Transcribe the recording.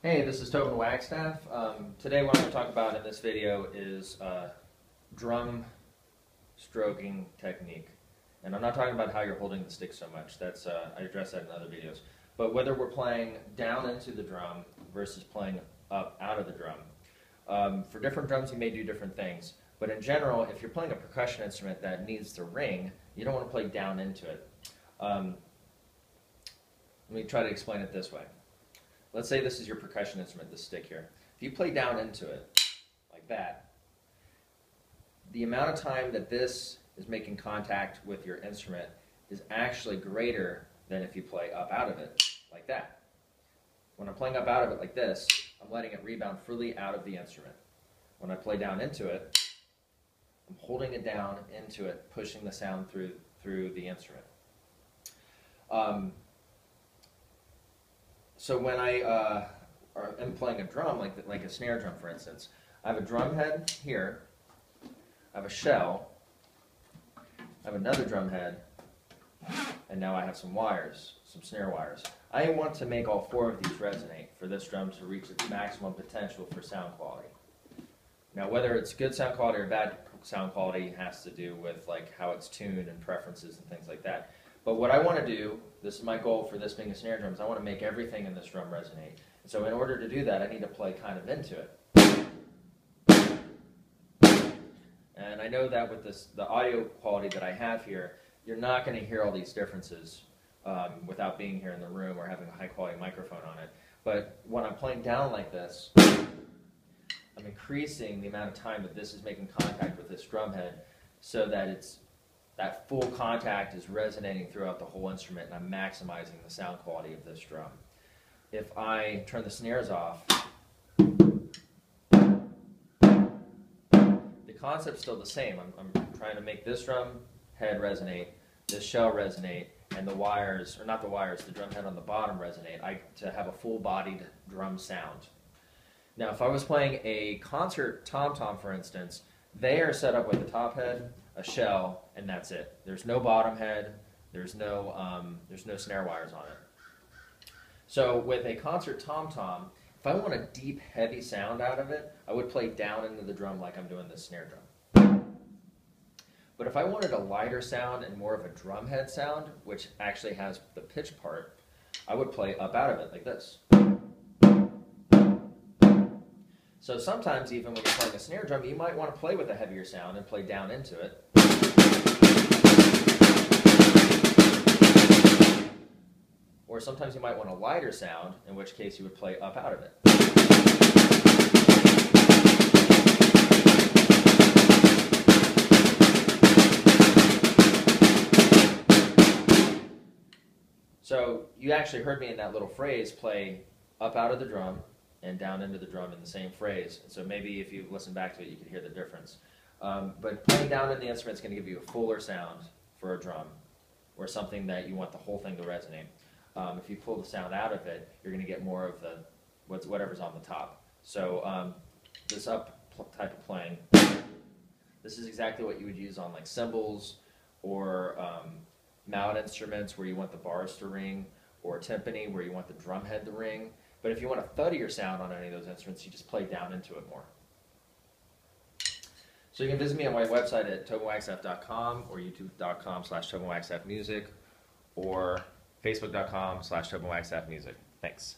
Hey, this is Tobin Wagstaff. Today what I'm going to talk about in this video is drum stroking technique. And I'm not talking about how you're holding the stick so much. That's I address that in other videos. But whether we're playing down into the drum versus playing up out of the drum. For different drums you may do different things. But in general, if you're playing a percussion instrument that needs to ring, you don't want to play down into it. Let me try to explain it this way. Let's say this is your percussion instrument, this stick here. If you play down into it, like that, the amount of time that this is making contact with your instrument is actually greater than if you play up out of it, like that. When I'm playing up out of it like this, I'm letting it rebound freely out of the instrument. When I play down into it, I'm holding it down into it, pushing the sound through the instrument. So when I am playing a drum, like a snare drum for instance, I have a drum head here, I have a shell, I have another drum head, and now I have some wires, some snare wires. I want to make all four of these resonate for this drum to reach its maximum potential for sound quality. Now whether it's good sound quality or bad sound quality has to do with like how it's tuned and preferences and things like that. But what I want to do, this is my goal for this being a snare drum, is I want to make everything in this drum resonate. And so in order to do that, I need to play kind of into it. And I know that with the audio quality that I have here, you're not going to hear all these differences without being here in the room or having a high quality microphone on it. But when I'm playing down like this, I'm increasing the amount of time that this is making contact with this drum head so that that full contact is resonating throughout the whole instrument, and I'm maximizing the sound quality of this drum. If I turn the snares off, the concept's still the same. I'm trying to make this drum head resonate, this shell resonate, and the wires, or not the wires, the drum head on the bottom resonate, to have a full-bodied drum sound. Now, if I was playing a concert tom-tom, for instance, they are set up with a top head, a shell, and that's it. There's no bottom head, there's no snare wires on it. So with a concert tom-tom, if I want a deep, heavy sound out of it, I would play down into the drum like I'm doing this snare drum. But if I wanted a lighter sound and more of a drum head sound, which actually has the pitch part, I would play up out of it like this. So sometimes even when you're playing a snare drum, you might want to play with a heavier sound and play down into it. Or sometimes you might want a lighter sound, in which case you would play up out of it. So you actually heard me in that little phrase play up out of the drum and down into the drum in the same phrase. So maybe if you listen back to it, you could hear the difference. But playing down in the instrument is going to give you a fuller sound for a drum, or something that you want the whole thing to resonate. If you pull the sound out of it, you're going to get more of whatever's on the top. So this up type of playing, this is exactly what you would use on like cymbals or mouth instruments where you want the bars to ring, or timpani where you want the drum head to ring. But if you want a thuddier sound on any of those instruments, you just play down into it more. So you can visit me on my website at tobinwagstaff.com or youtube.com/tobinwagstaffmusic or facebook.com/tobinwagstaffmusic. Thanks.